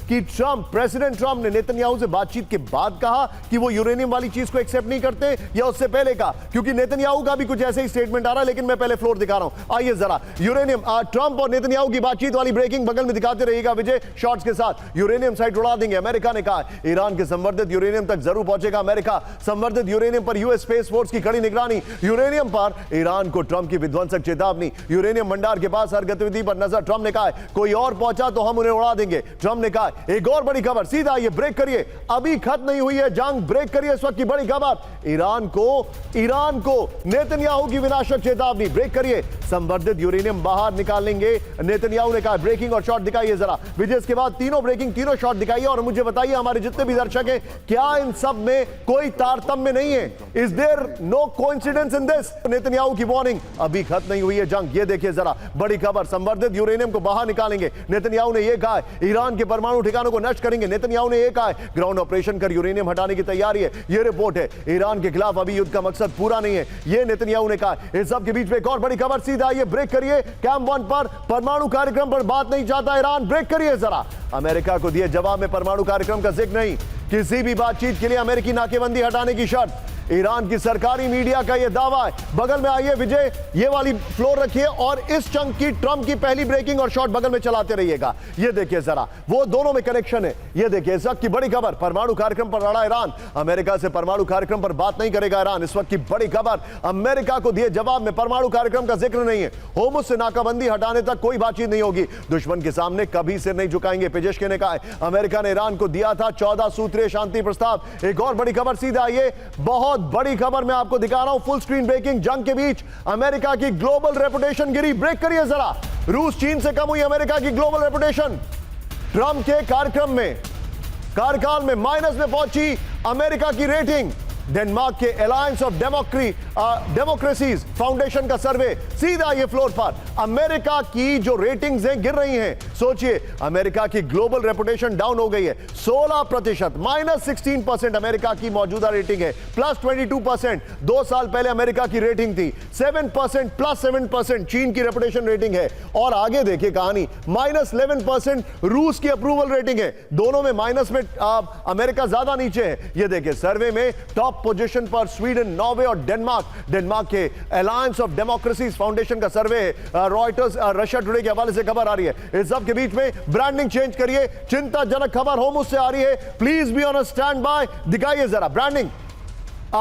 कि president Trump ने Netanyahu से बातचीत के बाद कहा कि वो यूरेनियम वाली चीज को एक्सेप्ट नहीं करते, या उससे पहले कहा? क्योंकि नेतन्याहू का भी कुछ ऐसे ही स्टेटमेंट आ रहा है, लेकिन मैं पहले फ्लोर दिखा रहा हूं। आइए जरा यूरेनियम, ट्रंप और नेतन्याहू की बातचीत वाली ब्रेकिंग बगल में दिखाते रहिएगा विजय शॉट्स के साथ। यूरेनियम साइट उड़ा देंगे, अमेरिका ने कहा। ईरान के संवर्धित यूरेनियम तक जरूर पहुंचेगा अमेरिका। संवर्धित यूरेनियम पर यूएस स्पेस फोर्स की कड़ी निगरानी। यूरेनियम पर ईरान को ट्रंप की विध्वंसक चेतावनी। यूरेनियम भंडार के पास हर गतिविधि पर नजर। ट्रंप ने कहा कोई और पहुंचा तो हम उन्हें उड़ा देंगे। ट्रंप ने कहा एक और बड़ी खबर, सीधा ये ब्रेक करिए, अभी खत्म नहीं हुई है जंग, ब्रेक करिए। इस वक्त की बड़ी खबर, ईरान को नेतन्याहू की विनाशक चेतावनी। ब्रेक करिए, संवर्धित यूरेनियम बाहर निकाल लेंगे नेतन्याहू ने कहा। ब्रेकिंग और शॉट दिखाइए जरा विजय, इसके बाद तीनों ब्रेकिंग तीनों शॉट दिखाइए और मुझे बताइए हमारे जितने भी दर्शक हैं, क्या इन सब में कोई तारतम्य नहीं है? Is there no coincidence in this? Netanyahu की वार्निंग, अभी खत्म नहीं हुई है जंग। ये देखिए जरा बड़ी खबर, संवर्धित यूरेनियम को बाहर निकालेंगे नेतन्याहू ने यह कहा। ईरान के परमाणु ठिकानों को नष्ट करेंगे नेतन्याहू ने यह कहा। ग्राउंड ऑपरेशन कर यूरेनियम हटाने की तैयारी है, यह रिपोर्ट है। ईरान के खिलाफ अभी युद्ध का मकसद पूरा नहीं है, यह नेतन्याहू ने कहा। इस सब के बीच में एक और बड़ी खबर, सीधा ये ब्रेक करिए, कैंप 1 पर परमाणु कार्यक्रम पर बात नहीं चाहता ईरान। ब्रेक करिए जरा, अमेरिका को दिए जवाब में परमाणु कार्यक्रम का जिक्र नहीं। किसी भी बातचीत के लिए अमेरिकी नाकेबंदी हटाने की शर्त। ईरान की सरकारी मीडिया का यह दावा है। बगल में आइए विजय, ये वाली फ्लोर रखिए और इस चंक की ट्रंप की पहली ब्रेकिंग और शॉट बगल में चलाते रहिएगा। ये देखिए जरा, वो दोनों में कनेक्शन है। ये देखिए इस वक्त की बड़ी खबर, परमाणु कार्यक्रम पर लड़ा ईरान। अमेरिका से परमाणु कार्यक्रम पर बात नहीं करेगा ईरान। इस वक्त की बड़ी खबर, अमेरिका को दिए जवाब में परमाणु कार्यक्रम का जिक्र नहीं है। होर्मुज़ से नाकाबंदी हटाने तक कोई बातचीत नहीं होगी। दुश्मन के सामने कभी सिर नहीं झुकाएंगे, पेजेशकिन ने कहा। अमेरिका ने ईरान को दिया था 14 सूत्रीय शांति प्रस्ताव। एक और बड़ी खबर, सीधा आइए, बहुत बड़ी खबर मैं आपको दिखा रहा हूं, फुल स्क्रीन ब्रेकिंग। जंग के बीच अमेरिका की ग्लोबल रेपुटेशन गिरी। ब्रेक करिए जरा, रूस चीन से कम हुई अमेरिका की ग्लोबल रेपुटेशन। ट्रंप के कार्यकाल में माइनस में पहुंची अमेरिका की रेटिंग। डेनमार्क के अलायंस ऑफ डेमोक्रेसीज फाउंडेशन का सर्वे, सीधा ये फ्लोर पर, अमेरिका की जो रेटिंग्स हैं गिर रही हैं। सोचिए, अमेरिका की ग्लोबल रेपुटेशन डाउन हो गई है 16%, -16% अमेरिका की मौजूदा रेटिंग है, +22%। 2 साल पहले अमेरिका की रेटिंग थी 7%, +7% चीन की रेपुटेशन रेटिंग है। और आगे देखिए कहानी, -11% रूस की अप्रूवल रेटिंग है। दोनों में माइनस में अमेरिका ज्यादा नीचे है। ये देखिए सर्वे में टॉप पोजीशन पर स्वीडन, नॉर्वे और डेनमार्क के अलायंस ऑफ डेमोक्रेसीज फाउंडेशन का सर्वे है। रॉयटर्स, रशिया टुडे के हवाले से खबर आ रही है। इस सब के बीच में ब्रांडिंग चेंज करिए, चिंताजनक खबर होर्मुज़ से आ रही है। Please be on a stand by. दिखाइए जरा ब्रांडिंग,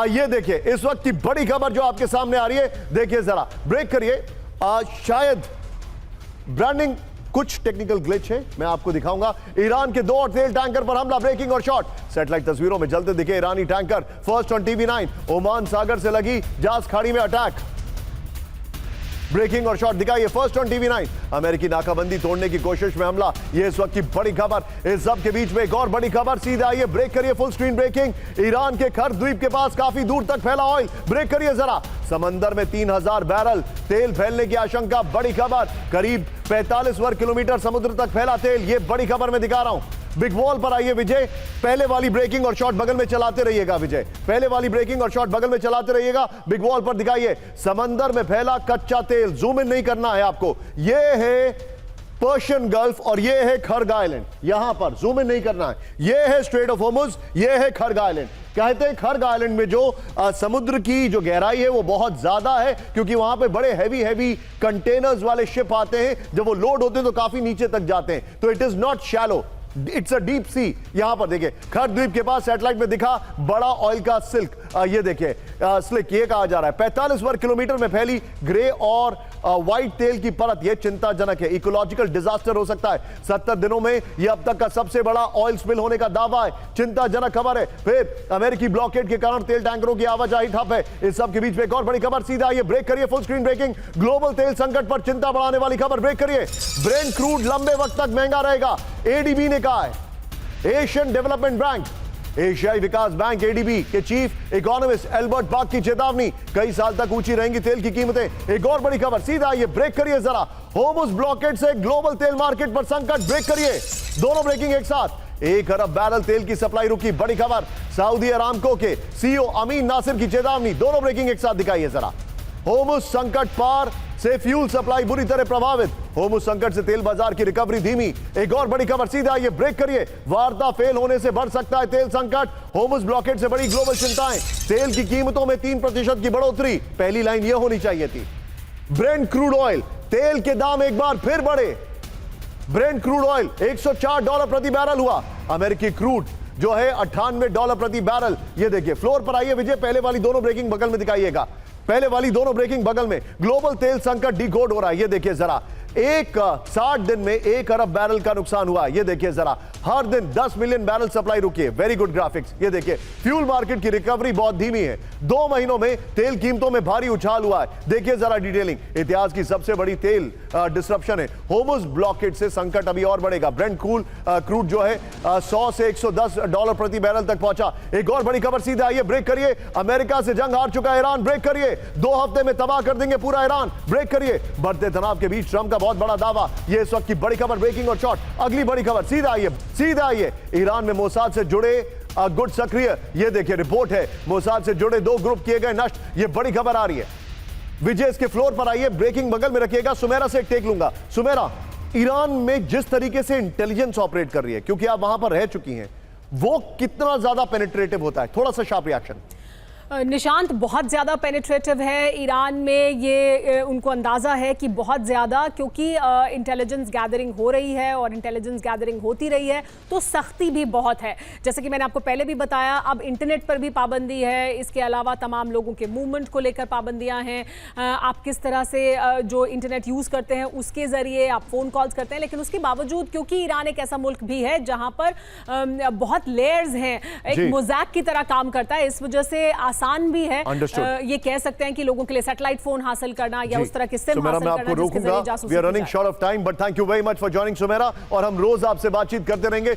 ये देखिए इस वक्त की बड़ी खबर जो आपके सामने आ रही है। देखिए जरा, ब्रेक करिए, शायद ब्रांडिंग कुछ टेक्निकल ग्लिच है, मैं आपको दिखाऊंगा। ईरान के 2 और तेल टैंकर पर हमला, ब्रेकिंग और शॉट। सैटेलाइट तस्वीरों में जलते दिखे ईरानी tanker. First on TV9, Oman सागर से लगी जाज खाड़ी में अटैक। ब्रेकिंग और शॉट दिखाइए, फर्स्ट ऑन TV9। अमेरिकी नाकाबंदी तोड़ने की कोशिश में हमला, यह इस वक्त की बड़ी खबर। इस सब के बीच में एक और बड़ी खबर, सीधा आइए, ब्रेक करिए, फुल स्क्रीन ब्रेकिंग। ईरान के खर द्वीप के पास काफी दूर तक फैला ऑयल। ब्रेक करिए जरा, समंदर में 3000 बैरल तेल फैलने की आशंका। बड़ी खबर, करीब 45 वर्ग किलोमीटर समुद्र तक फैला तेल। यह बड़ी खबर मैं दिखा रहा हूं। बिग वॉल पर आइए विजय, पहले वाली ब्रेकिंग और शॉट बगल में चलाते रहिएगा विजय, पहले वाली ब्रेकिंग और शॉट बगल में चलाते रहिएगा। बिग वॉल पर दिखाइए, समंदर में फैला कच्चा तेल। जूम इन नहीं करना है आपको, यह है पर्शियन गल्फ और यह है खर्ग आइलैंड। यहां पर जूम इन नहीं करना है, यह है स्ट्रेट ऑफ होर्मुज़, यह है खर्ग आइलैंड। कहते हैं खर्ग आइलैंड में जो समुद्र की जो गहराई है वो बहुत ज्यादा है, क्योंकि वहां पे बड़े हैवी कंटेनर्स वाले शिप आते हैं। जब वो लोड होते हैं तो काफी नीचे तक जाते हैं, तो it is not shallow, it's a deep sea. यहां पर देखिए खर्ग द्वीप के पास सैटेलाइट में दिखा बड़ा ऑयल का सिल्क, ये देखिए स्लिक, ये कहा जा रहा है 45 वर्ग किलोमीटर में फैली ग्रे और व्हाइट तेल की परत। यह चिंताजनक है, इकोलॉजिकल डिजास्टर हो सकता है। 70 दिनों में यह अब तक का सबसे बड़ा ऑयल स्पिल होने का दावा है। चिंताजनक खबर है। फिर अमेरिकी ब्लॉकेड के कारण तेल टैंकरों की आवाजाही ठप है। इस सब के बीच में एक और बड़ी खबर, सीधा ये ब्रेक करिए, फुल स्क्रीन ब्रेकिंग। ग्लोबल तेल संकट पर चिंता बढ़ाने वाली खबर, ब्रेक करिए। ब्रेंट क्रूड लंबे वक्त तक महंगा रहेगा, एडीबी ने कहा है। एशियन डेवलपमेंट बैंक, एशियाई विकास बैंक एडीबी के चीफ इकोनॉमिस्ट एल्बर्ट बाक की चेतावनी, कई साल तक ऊंची रहेंगी तेल की कीमतें। एक और बड़ी खबर, सीधा ये ब्रेक करिए जरा, होर्मुज़ ब्लॉकेड से ग्लोबल तेल मार्केट पर संकट। ब्रेक करिए, दोनों ब्रेकिंग एक साथ। 1 अरब बैरल तेल की सप्लाई रुकी, बड़ी खबर। सऊदी अरामको के सीईओ अमीन नासिर की चेतावनी, दोनों ब्रेकिंग एक साथ दिखाइए जरा। होर्मुज संकट पार से फ्यूल सप्लाई बुरी तरह प्रभावित। होर्मुज संकट से तेल बाजार की रिकवरी धीमी। एक और बड़ी खबर, सीधा ये ब्रेक करिए। वार्ता फेल होने से बढ़ सकता है तेल संकट। होर्मुज ब्लॉकेड से बड़ी ग्लोबल चिंताएं। तेल की कीमतों में 3% की बढ़ोतरी। पहली लाइन यह होनी चाहिए थी। ब्रेंट क्रूड ऑयल, तेल के दाम एक बार फिर बढ़े। ब्रेंट क्रूड ऑयल $104 प्रति बैरल हुआ। अमेरिकी क्रूड जो है $98 प्रति बैरल। ये देखिए फ्लोर पर आइए विजय, पहले वाली दोनों ब्रेकिंग बगल में दिखाइएगा। पहले वाली दोनों ब्रेकिंग बगल में ग्लोबल तेल संकट डिकोड हो रहा है। ये देखिए जरा, 60 दिन में 1 अरब बैरल का नुकसान हुआ। ये देखिए जरा, हर दिन 10 मिलियन बैरल सप्लाई रुकी है। Very good graphics. ये देखिए फ्यूल मार्केट की रिकवरी बहुत धीमी है। 2 महीनों में तेल कीमतों में भारी उछाल हुआ है। देखिए जरा डिटेलिंग। इतिहास की सबसे बड़ी तेल डिसरप्शन है। होर्मुज ब्लॉकेड से संकट अभी और बढ़ेगा। ब्रेंट क्रूड जो है 100 से $110 प्रति बैरल तक पहुंचा। एक और बड़ी खबर, सीधा आइए ब्रेक करिए। अमेरिका से जंग हार चुका ईरान, ब्रेक करिए। 2 हफ्ते में तबाह कर देंगे पूरा ईरान, ब्रेक करिए। बढ़ते तनाव के बीच ट्रंप का बहुत बड़ा दावा। ये इस वक्त की बड़ी खबर, ब्रेकिंग और शॉर्ट। अगली बड़ी खबर, सीधा आइए। ईरान में मोसाद से जुड़े गुट सक्रिय। ये देखिए रिपोर्ट है, मोसाद से जुड़े 2 ग्रुप किए गए नष्ट। ये बड़ी खबर आ रही है। विजय इसके फ्लोर पर आइए, ब्रेकिंग बगल में रखिएगा। सुमेरा से एक टेक लूंगा। सुमेरा, ईरान में जिस तरीके से इंटेलिजेंस ऑपरेट कर रही है, क्योंकि आप वहां पर रह चुकी हैं, वो कितना ज्यादा पेनिट्रेटिव होता है? थोड़ा सा शार्प रिएक्शन। निशांत, बहुत ज़्यादा पेनिट्रेटिव है ईरान में। ये उनको अंदाज़ा है कि बहुत ज़्यादा, क्योंकि इंटेलिजेंस गैदरिंग हो रही है और इंटेलिजेंस गैदरिंग होती रही है तो सख्ती भी बहुत है। जैसे कि मैंने आपको पहले भी बताया, अब इंटरनेट पर भी पाबंदी है। इसके अलावा तमाम लोगों के मूवमेंट को लेकर पाबंदियां हैं। आप किस तरह से जो इंटरनेट यूज़ करते हैं उसके ज़रिए आप फ़ोन कॉल्स करते हैं, लेकिन उसके बावजूद क्योंकि ईरान एक ऐसा मुल्क भी है जहाँ पर बहुत लेयर्स हैं, एक मोज़ैक की तरह काम करता है, इस वजह से आसान भी है। ये कह सकते हैं कि लोगों के लिए सैटेलाइट फोन हासिल करना या उस तरह के सिम हासिल करना, जिसके जरिए जासूसी की जाए। We are running short of time, but thank you very much for joining Sumera. और हम रोज आपसे बातचीत करते रहेंगे।